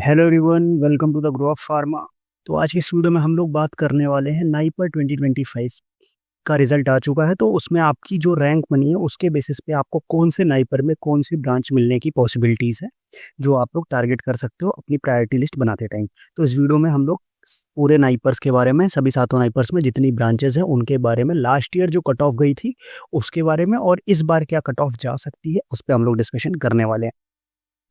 Hello everyone, welcome to the Grow of Pharma. तो आज की इस वीडियो में हम लोग बात करने वाले हैं नाइपर 2025 का रिजल्ट आ चुका है। तो उसमें आपकी जो रैंक बनी है उसके बेसिस पे आपको कौन से नाइपर में कौन सी ब्रांच मिलने की पॉसिबिलिटीज है जो आप लोग टारगेट कर सकते हो अपनी प्रायोरिटी लिस्ट बनाते टाइम। तो इस वीडियो में हम लोग पूरे नाइपर्स के बारे में, सभी सातों नाइपर्स में जितनी ब्रांचेस हैं उनके बारे में, लास्ट ईयर जो कट ऑफ गई थी उसके बारे में, और इस बार क्या कट ऑफ जा सकती है उस पर हम लोग डिस्कशन करने वाले हैं।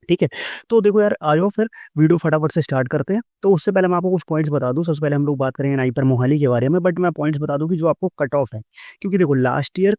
ठीक है। तो देखो यार, आ जाओ फिर वीडियो फटाफट से स्टार्ट करते हैं। तो उससे पहले मैं आपको कुछ पॉइंट्स बता दूं। सबसे पहले हम लोग बात करेंगे नाइपर मोहाली के बारे में, बट मैं पॉइंट्स बता दूं कि जो आपको कट ऑफ है, क्योंकि देखो लास्ट ईयर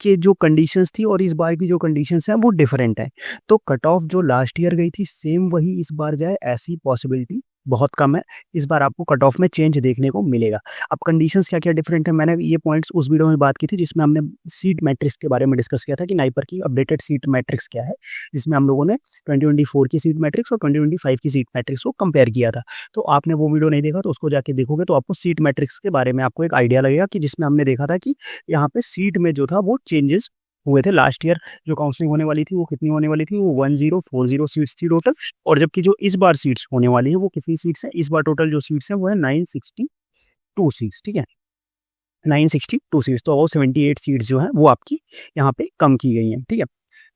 के जो कंडीशंस थी और इस बार की जो कंडीशंस हैं वो डिफरेंट है। तो कट ऑफ जो लास्ट ईयर गई थी सेम वही इस बार जाए, ऐसी पॉसिबिलिटी बहुत कम है। इस बार आपको कट ऑफ में चेंज देखने को मिलेगा। अब कंडीशंस क्या क्या डिफरेंट है, मैंने ये पॉइंट्स उस वीडियो में बात की थी जिसमें हमने सीट मैट्रिक्स के बारे में डिस्कस किया था कि नाइपर की अपडेटेड सीट मैट्रिक्स क्या है, जिसमें हम लोगों ने 2024 की सीट मैट्रिक्स और 2025 की सीट मैट्रिक्स को कंपेयर किया था। तो आपने वो वीडियो नहीं देखा तो उसको जाके देखोगे तो आपको सीट मैट्रिक्स के बारे में आपको एक आइडिया लगेगा कि जिसमें हमने देखा था कि यहाँ पे सीट में जो था वो चेंजेस हुए थे। लास्ट ईयर जो काउंसलिंग होने वाली थी वो कितनी होने वाली थी, वो 1040 सीट्स थी टोटल। और जबकि जो इस बार सीट्स होने वाली है वो कितनी सीट्स है, इस बार टोटल जो सीट्स है वो है 962 सीट्स। ठीक है, 962 सीट्स। तो अबाउट 78 सीट्स जो है वो आपकी यहाँ पे कम की गई हैं। ठीक है,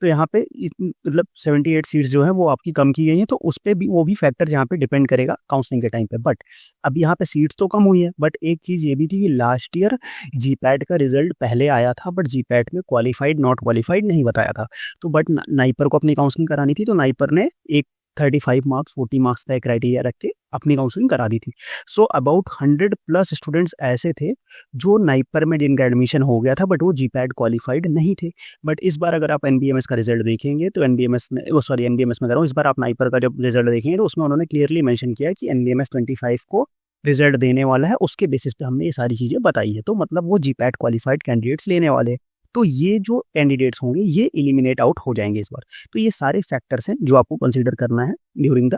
तो यहाँ पे मतलब 78 सीट्स जो है वो आपकी कम की गई हैं। तो उस पर भी वो भी फैक्टर यहाँ पे डिपेंड करेगा काउंसलिंग के टाइम पे। बट अब यहाँ पे सीट्स तो कम हुई है, बट एक चीज़ ये भी थी कि लास्ट ईयर जीपैट का रिजल्ट पहले आया था, बट जीपैट में क्वालिफाइड नॉट क्वालिफाइड नहीं बताया था। तो बट नाइपर को अपनी काउंसलिंग करानी थी, तो नाइपर ने एक 35 मार्क्स 40 मार्क्स का एक क्राइटेरिया रख के अपनी काउंसलिंग करा दी थी। सो अबाउट 100 प्लस स्टूडेंट्स ऐसे थे जो नाइपर में जिनका एडमिशन हो गया था बट वो जीपैट क्वालिफाइड नहीं थे। बट इस बार अगर आप एनबीएमएस का रिजल्ट देखेंगे तो एनबीएमएस में कह रहा हूँ, इस बार आप नाइपर का जब रिजल्ट देखेंगे तो उसमें उन्होंने क्लियरली मेंशन किया है कि एनबीएमएस 25 को रिजल्ट देने वाला है, उसके बेसिस पे हमने ये सारी चीज़ें बताई है। तो मतलब वो जीपैट क्वालिफाइड कैंडिडेट्स लेने वाले हैं। तो ये जो कैंडिडेट्स होंगे ये एलिमिनेट आउट हो जाएंगे इस बार। तो ये सारे फैक्टर्स हैं जो आपको कंसीडर करना है ड्यूरिंग द,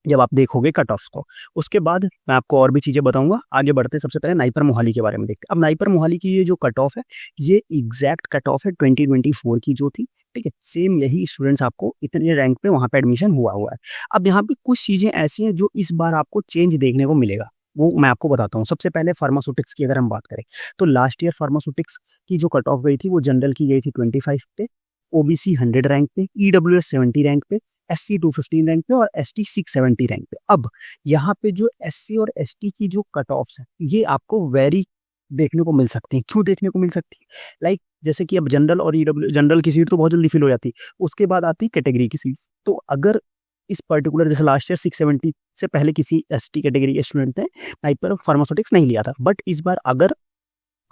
जब आप देखोगे कट ऑफ्स को। उसके बाद मैं आपको और भी चीज़ें बताऊंगा। आगे बढ़ते सबसे पहले नाइपर मोहाली के बारे में देखते हैं। अब नाइपर मोहाली की ये जो कट ऑफ है ये एग्जैक्ट कट ऑफ है 2024 की जो थी। ठीक है, सेम यही स्टूडेंट्स आपको इतने रैंक पे वहाँ पे एडमिशन हुआ है। अब यहाँ पे कुछ चीज़ें ऐसी हैं जो इस बार आपको चेंज देखने को मिलेगा, वो मैं आपको बताता हूँ। सबसे पहले फार्मास्यूटिक्स की अगर हम बात करें तो लास्ट ईयर फार्मास्यूटिक्स की जो कट ऑफ गई थी वो जनरल की गई थी 25 पे, ओबीसी 100 रैंक पे, ईडब्ल्यूएस 70 रैंक पे, एससी 215 रैंक पे और एसटी 670 रैंक पे। अब यहाँ पे जो एससी और एसटी की जो कट ऑफ्स है ये आपको वेरी देखने को मिल सकती है। क्यों देखने को मिल सकती है? लाइक जैसे कि अब जनरल और ईडब्ल्यू, जनरल की सीट तो बहुत जल्दी फिल हो जाती है, उसके बाद आती है कैटेगरी की सीट। तो अगर इस पर्टिकुलर जैसे लास्ट ईयर 670 से पहले किसी एसटी कैटेगरी के स्टूडेंट ने नाइपर फार्मास्यूटिक्स नहीं लिया था, बट इस बार अगर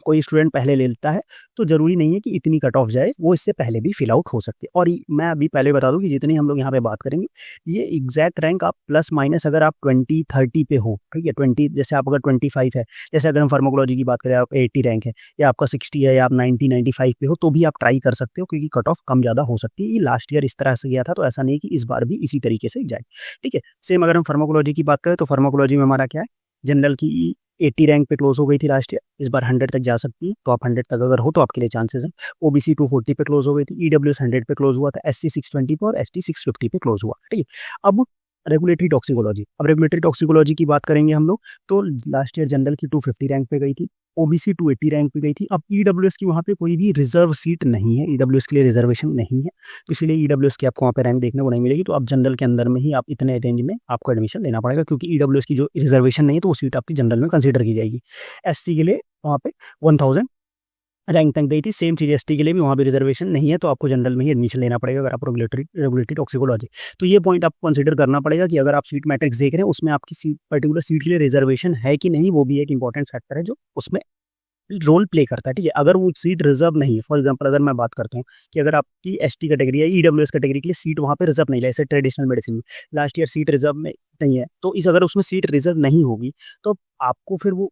कोई स्टूडेंट पहले ले लेता है तो जरूरी नहीं है कि इतनी कट ऑफ जाए, वो इससे पहले भी फिल आउट हो सकती है। और मैं अभी पहले बता दूं कि जितनी हम लोग यहाँ पे बात करेंगे ये एग्जैक्ट रैंक आप प्लस माइनस अगर आप 20-30 पे हो, ठीक है, 20 जैसे आप अगर 25 है, जैसे अगर हम फार्माकोलॉजी की बात करें आप 80 रैंक है या आपका 60 है या आप 90-95 पे हो तो भी आप ट्राई कर सकते हो, क्योंकि कट ऑफ कम ज़्यादा हो सकती है। ये लास्ट ईयर इस तरह से गया था तो ऐसा नहीं कि इस बार भी इसी तरीके से जाए। ठीक है, सेम अगर हम फार्माकोलॉजी की बात करें तो फार्माकोलॉजी में हमारा क्या है, जनरल की 80 रैंक पे क्लोज हो गई थी लास्ट ईयर, इस बार 100 तक जा सकती है। तो आप 100 तक अगर हो तो आपके लिए चांसेस हैं। ओबीसी 240 पे क्लोज हो गई थी, ईडब्ल्यूएस 100 पे क्लोज हुआ था, एससी 620 पे और एसटी 650 पे क्लोज हुआ। ठीक है, अब रेगुलेटरी टॉक्सिकोलॉजी, अब रेगुलेटरी टॉक्सिकोलॉजी की बात करेंगे हम लोग तो लास्ट ईयर जनरल की 250 रैंक पे गई थी, ओबीसी 280 रैंक पे गई थी। अब ईडब्ल्यूएस की वहाँ पे कोई भी रिजर्व सीट नहीं है, ईडब्ल्यूएस के लिए रिजर्वेशन नहीं है, तो इसलिए ईडब्ल्यूएस की आपको वहाँ पे रैंक देखने को नहीं मिलेगी। तो आप जनरल के अंदर में ही आप इतने रेंज में आपको एडमिशन लेना पड़ेगा, क्योंकि ईडब्ल्यूएस की जो रिजर्वेशन नहीं है तो वो सीट आपकी जनरल में कंसिडर की जाएगी। एससी के लिए वहाँ पे 1000 रैंक तक गई थी, सेम चीज़ एसटी के लिए भी वहाँ पे रिजर्वेशन नहीं है, तो आपको जनरल में ही एडमिशन लेना पड़ेगा अगर आप रेगुलेटरी टॉक्सिकोलॉजी। तो ये पॉइंट आपको कंसीडर करना पड़ेगा कि अगर आप सीट मैट्रिक्स देख रहे हैं उसमें आपकी सीट पर्टिकुलर सीट के लिए रिजर्वेशन है कि नहीं, वो भी एक इंपॉर्टेंट फैक्टर है जो उसमें रोल प्ले करता है। ठीक है, अगर वो सीट रिजर्व नहीं है, फॉर एग्जांपल अगर मैं बात करता हूँ कि अगर आपकी एसटी कैटेगरी है, ईडब्ल्यूएस कैटेगरी के लिए सीट वहाँ पे रिजर्व नहीं है, जैसे ट्रेडिशनल मेडिसिन में लास्ट ईयर सीट रिजर्व में नहीं है, तो इस अगर उसमें सीट रिजर्व नहीं होगी तो आपको फिर वो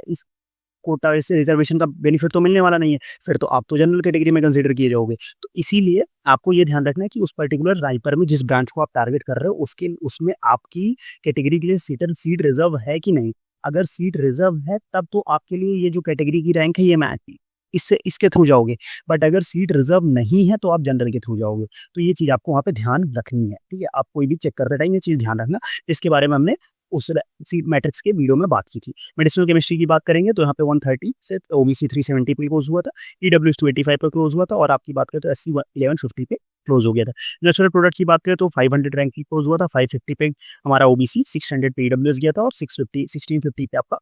इस कोटा से रिजर्वेशन का बेनिफिट तो मिलने वाला नहीं है, फिर तो आप तो जनरल कैटेगरी में कंसीडर किए जाओगे। तो इसीलिए आपको ये ध्यान रखना है कि उस पर्टिकुलर राइपर में जिस ब्रांच को आप टारगेट कर रहे हो उसके उसमें आपकी कैटेगरी के लिए सीट रिजर्व है कि नहीं। अगर सीट रिजर्व है तब तो आपके लिए ये जो कैटेगरी की रैंक है ये मैच है। इससे इसके थ्रू जाओगे, बट अगर सीट रिजर्व नहीं है तो आप जनरल के थ्रू जाओगे। तो ये चीज़ आपको वहाँ पे ध्यान रखनी है, ठीक है। आप कोई भी चेक करते टाइम ये चीज़ ध्यान रखना, इसके बारे में हमने उस सीट मैट्रिक्स के वीडियो में बात की थी। मेडिसिनल केमिस्ट्री की बात करेंगे तो यहाँ पे 130 से ओबीसी 370 पे क्लोज हुआ था, ईडब्ल्यूएस 285 पे क्लोज हुआ था, और आपकी बात करें तो एससी 1150 पे क्लोज हो गया था। नेचुरल प्रोडक्ट की बात करें तो 500 रैंक की क्लोज हुआ था, 550 पे हमारा ओबीसी, 600 पे ईडब्ल्यूएस गया था, और 1650 पे आपका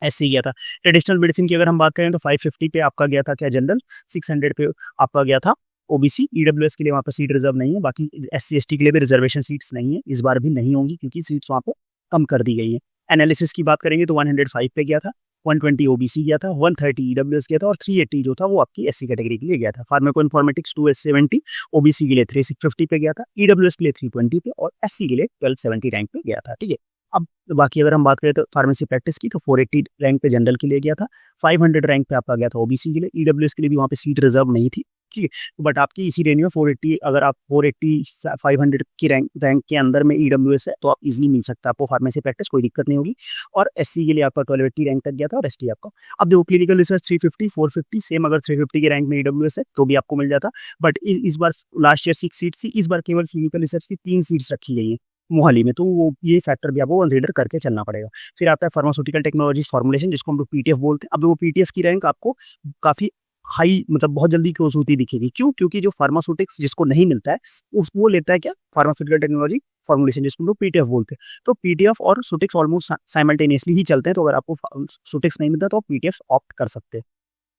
एससी गया था। ट्रेडिशनल मेडिसिन की अगर हम बात करें तो 550 पे आपका गया था क्या जनरल, 600 पे आपका गया था ओबीसी। ईडब्ल्यूएस के लिए वहाँ पर सीट रिजर्व नहीं है, बाकी एससी एसटी के लिए भी रिजर्वेशन सीट्स नहीं है, इस बार भी नहीं होंगी क्योंकि सीट्स वहाँ पर कम कर दी गई है। एनालिसिस की बात करेंगे तो 105 पे गया था, 120 ओबीसी गया था, 130 ईडब्ल्यूएस गया था, और 380 जो था वो आपकी एससी कैटेगरी के लिए गया था। फार्माको इन्फॉर्मेटिक्स 270 ओबीसी के लिए 350 पे गया था, ईडब्ल्यूएस के लिए 320 पे, और एससी के लिए 1270 रैंक पे गया था, ठीक है। अब बाकी अगर हम बात करें तो फार्मेसी प्रैक्टिस की तो 480 रैंक पे जनरल के लिए गया था, 500 रैंक पे आपका गया था ओबीसी के लिए, ईडब्ल्यूएस के लिए भी वहाँ पे सीट रिजर्व नहीं थी, ठीक है। बट आपकी इसी रेंज में 480, अगर आप 480 500 की रैंक के अंदर में ईडब्ल्यूएस है तो आप इजीली मिल सकता है आपको फार्मेसी प्रैक्टिस, कोई दिक्कत नहीं होगी। और एससी के लिए आपका 1280 रैंक तक गया था, और एसटी आपका अब देखो क्लिनिकल रिसर्च 350 450 सेम, अगर 350 की रैंक में ईडब्ल्यूएस है तो भी आपको मिल जाता। बट इस बार लास्ट ईयर 6 सीट्स थी, इस बार केवल क्लिनिकल रिसर्च की 3 सीट्स रखी गई है मोहाली में, तो वो ये फैक्टर भी आपको कंसीडर करके चलना पड़ेगा। फिर आता है फार्मास्यूटिकल टेक्नोलॉजी फॉर्मुलेशन, जिसको हम लोग पीटीएफ बोलते हैं। अब वो पीटीएफ की रैंक आपको काफी हाई, मतलब बहुत जल्दी क्लोज होती दिखेगी। क्यों? क्योंकि जो फार्मास्यूटिक्स जिसको नहीं मिलता है उस वो लेता है क्या, फार्मास्यूटिकल टेक्नोलॉजी फॉर्मुलेशन, जिसको हम लोग पीटीएफ बोलते हैं। तो पीटीएफ और सुटिक्स ऑलमोस्ट साइमल्टेनियसली ही चलते हैं, तो अगर आपको सुटिक्स नहीं मिलता तो आप पीटीएफ ऑप्ट कर सकते हैं।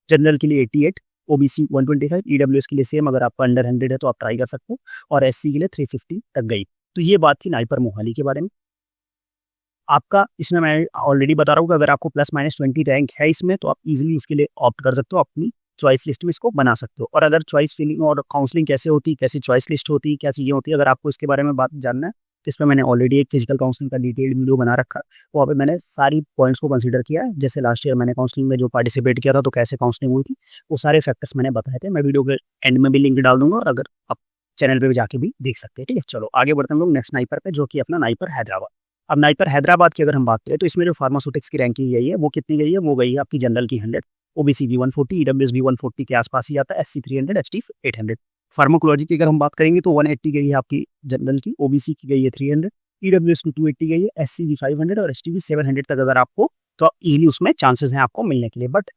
जनरल के लिए 88, ओबीसी 125, ईडब्ल्यूएस के लिए सेम, अगर आपका अंडर 100 है तो आप ट्राई कर सकते हो, और एससी के लिए 350 तक गई। तो ये बात थी नाइपर मोहाली के बारे में। आपका इसमें मैं ऑलरेडी बता रहा हूँ कि अगर आपको +-20 रैंक है इसमें तो आप इजीली उसके लिए ऑप्ट कर सकते हो, अपनी चॉइस लिस्ट में इसको बना सकते हो। और अगर चॉइस फिलिंग और काउंसलिंग कैसे होती है, कैसी चॉइस लिस्ट होती है, क्या चीज़ें होती है, अगर आपको इसके बारे में बात जानना है तो इसमें मैंने ऑलरेडी एक फिजिकल काउंसलिंग का डिटेल्ड वीडियो बना रखा है। वहाँ पे मैंने सारी पॉइंट्स को कंसीडर किया है। जैसे लास्ट ईयर मैंने काउंसलिंग में जो पार्टिसिपेट किया था तो कैसे काउंसलिंग हुई थी, वो सारे फैक्टर्स मैंने बताए थे। मैं वीडियो के एंड में भी लिंक डाल दूंगा, और अगर आप चैनल पे भी जाके भी देख सकते हैं, ठीक है। चलो आगे बढ़ते हैं हम लोग नेक्स्ट नाइपर पे, जो कि अपना नाइपर हैदराबाद। अब नाइपर हैदराबाद की अगर हम बात करें तो इसमें जो फार्मास्यूटिक्स की रैंकिंग गई है वो कितनी गई है, वो गई है आपकी जनरल की 100, ओबीसी भी 140, ईडब्ल्यूएस भी 140 के आसपास ही आता है, एससी 300, एसटी 800। फार्माकोलॉजी की अगर हम बात करेंगे तो 180 गई है आपकी जनरल की, ओबीसी की गई है 300, ईडब्ल्यूएस की 280 गई है, एससी भी 500, और एसटी भी 700 तक अगर आपको, तो इजीली उसमें चांसेस हैं आपको मिलने के लिए। बट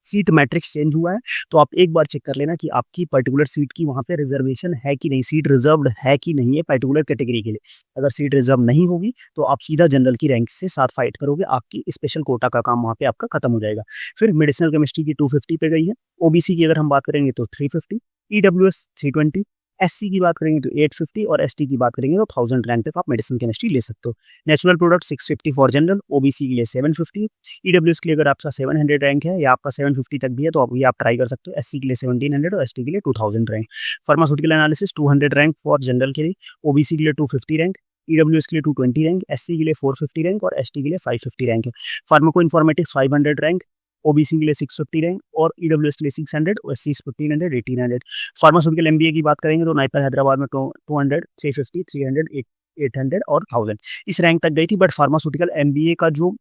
सीट मैट्रिक्स चेंज हुआ है, तो आप एक बार चेक कर लेना कि आपकी पर्टिकुलर सीट की वहाँ पे रिजर्वेशन है कि नहीं, सीट रिजर्व्ड है कि नहीं है पर्टिकुलर कैटेगरी के लिए। अगर सीट रिजर्व नहीं होगी तो आप सीधा जनरल की रैंक से साथ फाइट करोगे, आपकी स्पेशल कोटा का काम वहाँ पे आपका खत्म हो जाएगा। फिर मेडिसिनल केमिस्ट्री की 250 पे गई है, ओबीसी की अगर हम बात करेंगे तो 350, ईडब्ल्यूएस 320, एससी की बात करेंगे तो 850, और एसटी की बात करेंगे तो 1000 रैंक तक आप मेडिसिन केमिस्ट्री ले सकते हो। Natural product 650 for general, OBC के लिए 750, ईडब्ल्यूएस के लिए अगर आपका 700 रैंक है या आपका 750 तक भी है तो आप ये आप ट्राई कर सकते हो। एससी के लिए 1700 और एसटी के लिए 2000 rank. Pharmaceutical analysis 200 rank for general के लिए, ओबीसी के लिए 250 रैंक, ईडब्ल्यूएस के लिए 220 रैंक, एससी के लिए 450 रैंक, और एसटी के लिए 550 रैंक है। फार्माको इन्फॉर्मेटिक्स 500 रैंक, ओबीसी के लिए 650 रैंक, और ईडब्ल्यूएस के लिए 600, और एससी 1500 1800। फार्मास्यूटिकल एमबीए की बात करेंगे तो नाइपर हैदराबाद में 200 350 300 800 और 1000 इस रैंक तक गई थी। बट फार्मास्यूटिकल एमबीए का जो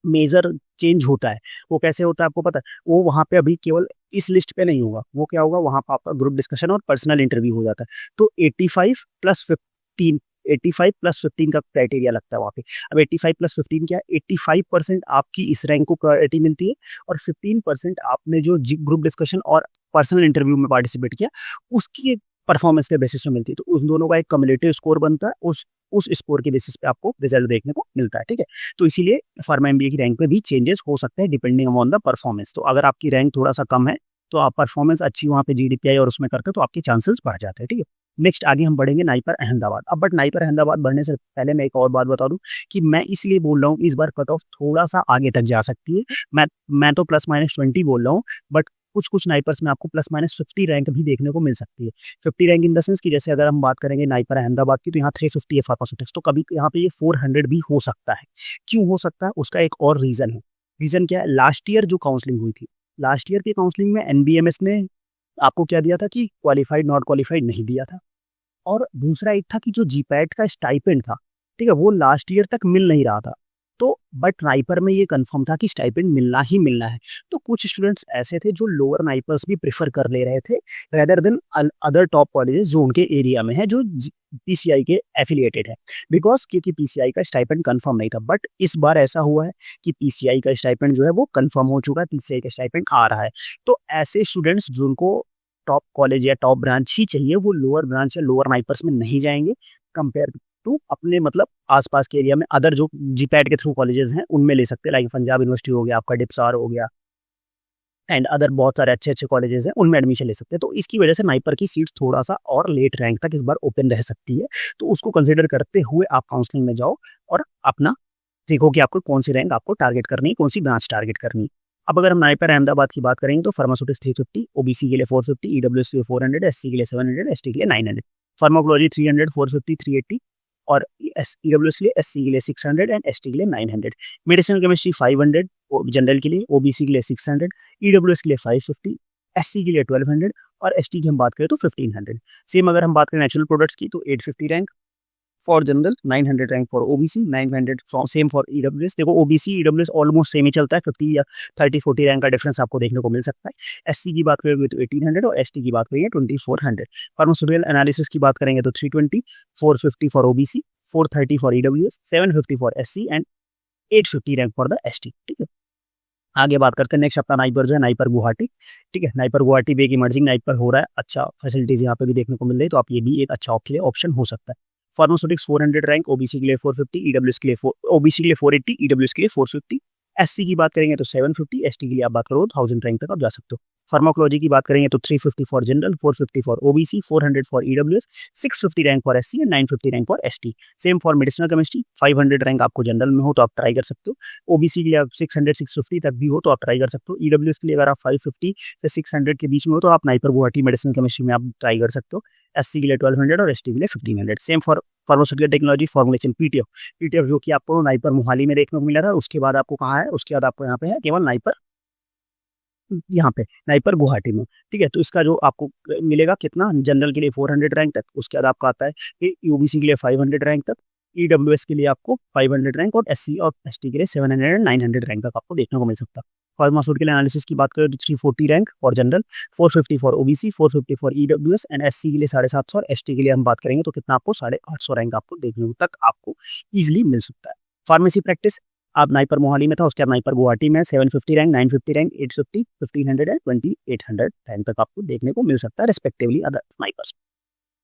मेजर चेंज होता है वो कैसे होता है आपको पता है, वो वहाँ पे अभी केवल इस लिस्ट पे नहीं होगा, वो क्या होगा, वहाँ पर आपका ग्रुप डिस्कशन और पर्सनल इंटरव्यू हो जाता है। तो 85 + 15 85 + 15 का क्राइटेरिया लगता है वहाँ पे। अब 85 + 15 क्या है, 85% आपकी इस रैंक को प्रायोरिटी मिलती है, और 15% आपने जो ग्रुप डिस्कशन और पर्सनल इंटरव्यू में पार्टिसिपेट किया उसकी परफॉर्मेंस के बेसिस पे मिलती है। तो उन दोनों का एक कम्युलेटिव स्कोर बनता है, उस स्कोर के बेसिस पे आपको रिजल्ट देखने को मिलता है, ठीक है। तो इसीलिए फार्मा एमबीए की रैंक में भी चेंजेस हो सकते हैं डिपेंडिंग ऑन द परफॉर्मेंस। तो अगर आपकी रैंक थोड़ा सा कम है तो आप परफॉर्मेंस अच्छी वहाँ पे जीडीपीआई और उसमें करते हो तो आपके चांसेस बढ़ जाते हैं, ठीक है। नेक्स्ट आगे हम बढ़ेंगे नाइपर अहमदाबाद। अब बट नाइपर अहमदाबाद बढ़ने से पहले मैं एक और बात बता दूं कि मैं इसलिए बोल रहा हूँ इस बार कट ऑफ थोड़ा सा आगे तक जा सकती है। मैं तो +-20 बोल रहा हूँ, बट कुछ नाइपर्स में आपको +-50 रैंक भी देखने को मिल सकती है। 50 रैंक इन द सेंस कि जैसे अगर हम बात करेंगे नाइपर अहमदाबाद की तो यहाँ 350 है फार्मास्यूटिक्स, तो कभी यहाँ पे ये 400 भी हो सकता है। क्यों हो सकता है, उसका एक और रीजन है। रीजन क्या है, लास्ट ईयर जो काउंसलिंग हुई थी, लास्ट ईयर की काउंसलिंग में एनबीएमएस ने आपको क्या दिया था कि क्वालिफाइड नॉट क्वालिफाइड नहीं दिया था, और दूसरा एक था कि जो जीपैट का स्टाइपेंड था, ठीक है, वो लास्ट ईयर तक मिल नहीं रहा था। तो बट नाइपर में ये कंफर्म था कि स्टाइपेंड मिलना ही मिलना है। तो कुछ स्टूडेंट्स ऐसे थे जो लोअर नाइपर्स भी प्रेफर कर ले रहे थे rather than other top colleges जो उनके एरिया में है, जो पीसीआई के एफिलिएटेड है, बिकॉज क्योंकि पीसीआई का स्टाइपेंड कंफर्म नहीं था। बट इस बार ऐसा हुआ है कि पीसीआई का स्टाइपेंड जो है वो कंफर्म हो चुका है, पीसीआई का स्टाइपेंड आ रहा है। तो ऐसे स्टूडेंट्स जिनको टॉप कॉलेज या टॉप ब्रांच ही चाहिए वो लोअर ब्रांच या लोअर नाइपर्स में नहीं जाएंगे कंपेयर टू अपने मतलब आसपास के एरिया में अदर जो जीपैट के थ्रू कॉलेजेस हैं उनमें ले सकते हैं, लाइक पंजाब यूनिवर्सिटी हो गया, आपका डिप्सार हो गया एंड अदर बहुत सारे अच्छे अच्छे कॉलेजेस हैं, उनमें एडमिशन ले सकते हैं। तो इसकी वजह से नाइपर की सीट्स थोड़ा सा और लेट रैंक तक इस बार ओपन रह सकती है। तो उसको कंसिडर करते हुए आप काउंसलिंग में जाओ और अपना देखो कि आपको कौन सी रैंक आपको टारगेट करनी है, कौन सी ब्रांच टारगेट करनी है। अब अगर हम नाइपर अहमदाबाद की बात करेंगे तो फार्मास्यूटिक्स 350, ओबीसी के लिए 450, ईडब्ल्यूएस के लिए 400, एससी के लिए 700, एसटी के लिए 900, फार्माकोलॉजी 300, 450, 380 और ईडब्ल्यूएस के लिए, एससी के लिए 600 एंड एसटी के लिए 900, मेडिसिनल केमिस्ट्री 500 जनरल के लिए, ओबीसी के लिए 600, ईडब्ल्यूएस के लिए 550, एससी के लिए 1200 और एसटी की हम बात करें तो 1500। सेम अगर हम बात करें नेचुरल प्रोडक्ट्स की तो 850 rank for general, 900 rank for OBC, 900 same for EWS. देखो ओबीसी ईडब्ल्यूएस ऑलमोस्ट सेम ही चलता है, 50 या 30-40 रैंक का डिफरेंस आपको देखने को मिल सकता है। एससी की बात करेंगे तो 1800 और एसटी की बात करेंगे 2400। फार्मास्यूटिकल एनालिसिस की बात करेंगे तो 320, 450 for OBC, 430 for EWS, 750 for SC and 850 rank for the ST. ठीक है, आगे बात करते हैं नेक्स्ट अपना नाइपर जो है नाइपर गुवाहाटी। ठीक है, नाइपर गुवाहाटी भी एक इमर्जिंग नाइपर हो रहा है, अच्छा फैसिलिटीज यहाँ पे भी देखने को मिल रही है, तो आप ये भी एक अच्छा ऑप्शन हो सकता है। फार्मास्यूटिक्स 400 रैंक, ओबीसी के लिए 450, ईडब्ल्यूएस के लिए ओबीसी के लिए 480, ईडब्ल्यूएस के लिए 450, एससी की बात करेंगे तो 750, एसटी के लिए आप बात करो 1000 रैंक तक आप जा सकते हो। फार्माकोलॉजी की बात करेंगे तो 350 for general, 450 for OBC, 400 for EWS, 650 rank for SC and 950 rank for ST. Same for medicinal chemistry, 500 rank आपको जनरल में हो तो आप ट्राई कर सकते हो, ओबीसी के लिए आप 600 650 तक भी हो तो आप ट्राई कर सकते हो, ईडब्ल्यूएस के लिए अगर आप 550 से 600 के बीच में हो तो आप नाइपर गुवाहाटी मेडिसिनल केमिस्ट्री में आप ट्राई कर सकते हो, एससी के लिए 1200 और एसटी के लिए 1500। Same for pharmaceutical technology formulation PTF जो कि आपको नाइपर मोहाली में देखने को मिला था, उसके बाद आपको कहाँ है, उसके बाद आपको यहाँ पे है केवल नाइपर, यहाँ पे नाइपर गुवाहाटी में। ठीक है, तो इसका जो आपको मिलेगा कितना, जनरल के लिए 400 रैंक तक, उसके बाद आपका आता है कि यूबीसी के लिए 500 रैंक तक, ईडब्ल्यूएस के लिए आपको 500 रैंक और एससी और एसटी के लिए 700 एंड 900 रैंक तक आपको देखने को मिल सकता है। फार्मास्यूटिकल एनालिसिस की बात करें तो 340 rank for general, 450 for OBC, 450 for EWS and SC के लिए 750 और एसटी के लिए हम बात करेंगे तो कितना आपको 850 रैंक आपको देखने तक आपको ईजिली मिल सकता है। फार्मेसी प्रैक्टिस आप नाइपर मोहाली में था, उसके बाद नाइपर गुवाहाटी में 750 रैंक, 950 रैंक, 850, 1500 एंड 2800 रैंक तक आपको देखने को मिल सकता है रिस्पेक्टिवली अदर नाइपर्स।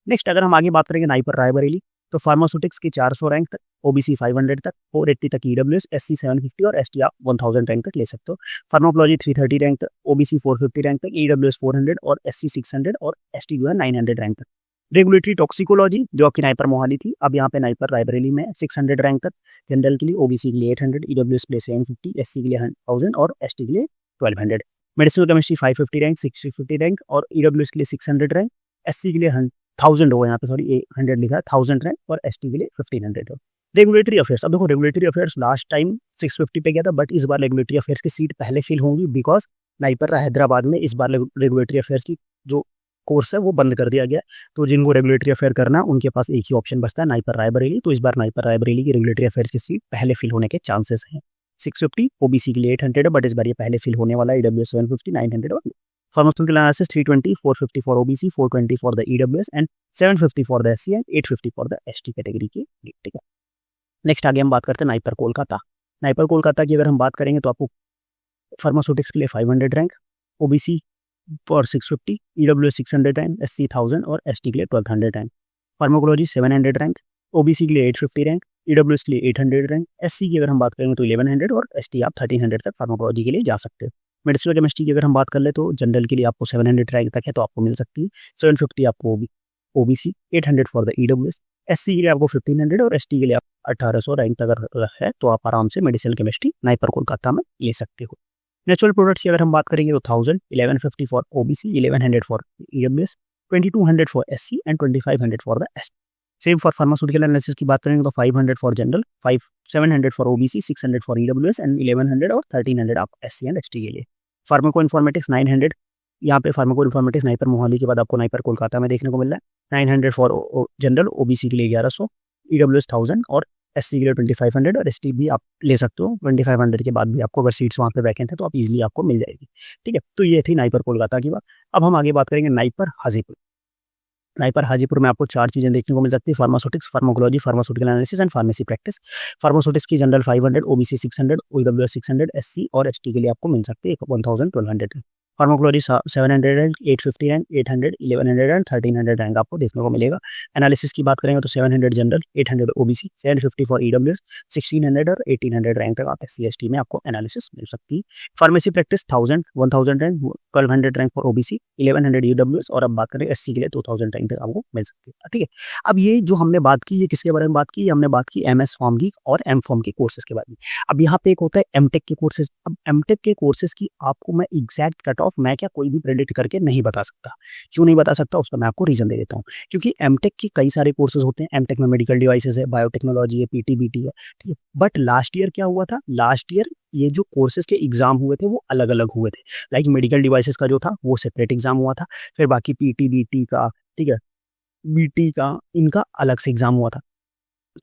नेक्स्ट अगर हम आगे बात करेंगे नाइपर रायबरेली तो फार्मास्यूटिक्स की 400 रैंक तक, ओबीसी 500 तक, 480 तक ईडब्ल्यूएस, एससी 750 और एसटी आप 1000 रैंक तक ले सकते हो। फार्माकोलॉजी 330 रैंक तक, ओबीसी 450 रैंक तक, ईडब्ल्यूएस 400 और एससी 600 और एसटी जो है 900 रैंक तक। रेगुलेटरी टॉक्सिकोलॉजी जो आपकी नाइपर मोहाली थी, अब यहाँ पे नाइपर रायबरेली में 600 रैंक तक, जनरल के लिए, ओबीसी के लिए 800, ईडब्ल्यूएस के लिए 750, एससी के लिए 1000 और एसटी के लिए 1200। मेडिसिनल केमिस्ट्री 550 रैंक, 650 रैंक और ईडब्ल्यूएस के लिए 600 रैंक, एससी के लिए 1000 हो, यहाँ पे सॉरी 100 लिखा है, 1000 रैंक और एसटी के लिए 1500 हो। रेगुलेटरी अफेयर्स, अब देखो रेगुलेटरी अफेयर्स लास्ट टाइम 650 पे गया था, बट इस बार रेगुलेटरी अफेयर्स की सीट पहले फिल होंगी बिकॉज नाइपर हैदराबाद में इस बार रेगुलेटरी अफेयर्स की जो कोर्स है वो बंद कर दिया गया। तो जिनको रेगुलेटरी अफेयर करना है उनके पास एक ही ऑप्शन बचता है, नाइपर रायबरेली। तो इस बार नाइपर रायबरेली की रेगुलेटरी अफेयर्स की सीट पहले फिल होने के चांसेस हैं। 650 ओबीसी के लिए 800 है, बट इस बार ये पहले फिल होने वाला है, ईडब्ल्यूएस 750, 900 और pharmaceutical analysis 320, 450 for OBC, 420 for the EWS and 750 for the SC and 850 for the ST category के। ठीक है, नेक्स्ट आगे हम बात करते हैं नाइपर कोलकाता। नाइपर कोलकाता की अगर हम बात करेंगे तो आपको फार्मास्यूटिक्स के लिए 500 rank, OBC for 650, EWS 600 rank, SC 1000 और एसटी के लिए 1200 रैंक। फार्माकोलॉजी 700 रैंक, ओबीसी के लिए 850 रैंक, ईडब्ल्यूएस के लिए 800 रैंक, एससी की अगर हम बात करेंगे तो 1100 और एसटी आप 1300 तक फार्माकोलॉजी के लिए जा सकते हो। मेडिसिनल केमिस्ट्री की अगर हम बात कर ले तो जनरल के लिए आपको 700 रैंक तक है तो आपको मिल सकती है, 750 आपको OBC, 800 for the EWS, SC के लिए आपको 1500 और एसटी के लिए आप 1800 रैंक तक अगर है तो आप आराम से मेडिसिनल केमिस्ट्री नाइपर कोलकाता में ले सकते हो। नेचुरल प्रोडक्ट्स की अगर हम बात करेंगे तो 1000, 1150 for OBC, 1100 for EWS, 2200 for SC and 2500 for the ST. Same for pharmaceutical analysis की बात करेंगे तो 500 for general, 700 for OBC, 600 for EWS and 1100 और 1300 आप एससी एंड एसटी के लिए। फार्माको इन्फॉर्मेटिक्स 900, यहाँ पे फार्माको इन्फॉर्मेटिक्स नाइपर मोहाली के बाद आपको नाइपर कोलकाता में देखने को मिल रहा है। 900 फॉर जनरल, ओबीसी के लिए 1100, ईडब्ल्यूएस 1000 और SC के लिए 2500 और ST भी आप ले सकते हो 2500 के बाद भी आपको, अगर सीट्स वहाँ पे वैकेंट है तो आप इजीली आपको मिल जाएगी। ठीक है, तो ये थी नाइपर कोलकाता की बात। अब हम आगे बात करेंगे नाइपर हाजीपुर। नाइपर हाजीपुर में आपको 4 चीज़ें देखने को मिल सकती है, pharmaceutics, pharmacology, pharmaceutical analysis and pharmacy practice. Pharmaceutics की जनरल 500, OBC 600, OWS 600, SC और ST के लिए आपको मिल सकती है 1000-1200। Pharmacology 700 rank, 850 rank, 800, 1100 and 1300 rank आपको देखने को मिलेगा। एनालिसिस की बात करेंगे तो 700 जनरल, 800 OBC, 750 फॉर EWS, 1600 और 1800 रैंक तक आप SC ST में आपको एनालिसिस मिल सकती है। Pharmacy practice 1000 rank, 1200 rank for OBC, 1100 EWS और अब बात करें SC के लिए 2000 रैंक तक आपको मिल सकती है। ठीक है, अब ये जो हमने बात की, ये किसके बारे में बात की? हमने बात की MS फॉर्म की और M फॉर्म के कोर्सेज के बारे में। अब यहाँ पे एक होता है MTech के कोर्सेज। अब MTech के कोर्सेज की आपको मैं एग्जैक्ट कट ऑफ मैं क्या कोई भी प्रेडिक्ट करके नहीं बता सकता। क्यों नहीं बता सकता, उसका मैं आपको रीजन दे देता हूँ। क्योंकि MTech के कई सारे कोर्सेज होते हैं। MTech में मेडिकल डिवाइसेज है, बायोटेक्नोलॉजी है, PTBT है। ठीक है, बट लास्ट ईयर क्या हुआ था? लास्ट ईयर ये जो कोर्सेज के एग्जाम हुए थे वो अलग अलग हुए थे। लाइक मेडिकल डिवाइसेज का जो था वो सेपरेट एग्जाम हुआ था, फिर बाकी PTBT का, ठीक है, BT का, इनका अलग से एग्जाम हुआ था।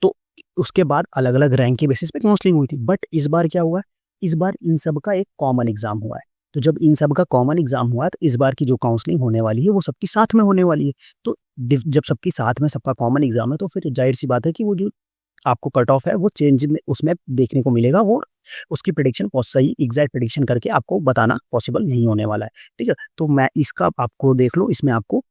तो उसके बाद अलग अलग रैंक के बेसिस पे काउंसलिंग हुई थी। बट इस बार क्या हुआ है? इस बार इन सब का एक कॉमन एग्जाम हुआ है। तो जब इन सब का कॉमन एग्जाम हुआ है तो इस बार की जो काउंसलिंग होने वाली है वो सबकी साथ में होने वाली है। तो जब सबकी साथ में सबका कॉमन एग्जाम है तो फिर जाहिर सी बात है कि वो जो आपको कट ऑफ है वो चेंज में उसमें देखने को मिलेगा और उसकी प्रेडिक्शन सही एग्जैक्ट प्रेडिक्शन करके आपको बताना पॉसिबल नहीं होने वाला है। ठीक है, तो मैं इसका आपको देख लो, इसमें आपको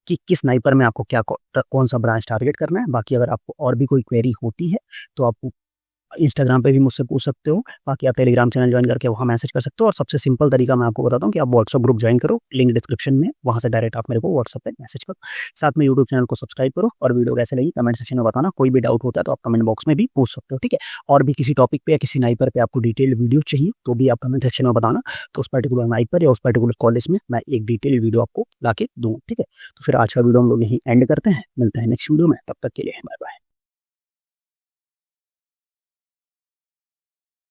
कि किस स्नाइपर में आपको क्या कौन सा ब्रांच टारगेट करना है। बाकी अगर आपको और भी कोई क्वेरी होती है तो आप इंस्टाग्राम पे भी मुझसे पूछ सकते हो। बाकी आप टेलीग्राम चैनल ज्वाइन करके वहाँ मैसेज कर सकते हो। और सबसे सिंपल तरीका मैं आपको बताता हूँ कि आप व्हाट्सअप ग्रुप ज्वाइन करो, लिंक डिस्क्रिप्शन में, वहाँ से डायरेक्ट आप मेरे को व्हाट्सअप पे मैसेज करो। साथ में यूट्यूब चैनल को सब्सक्राइब करो और वीडियो कैसे लगी कमेंट सेक्शन में बताना। कोई भी डाउट होता है तो आप कमेंट बॉक्स में भी पूछ सकते हो। ठीक है, और भी किसी टॉपिक पे या किसी नाइपर पे आपको डिटेल वीडियो चाहिए तो भी आप कमेंट सेक्शन में बताना। तो उस पर्टिकुलर नाइपर या उस पर्टिकुलर कॉलेज में मैं एक डिटेल वीडियो आपको ला के दूँ। ठीक है, तो फिर आज का वीडियो हम लोग यहीं एंड करते हैं। मिलते हैं नेक्स्ट वीडियो में, तब तक के लिए बाय बाय।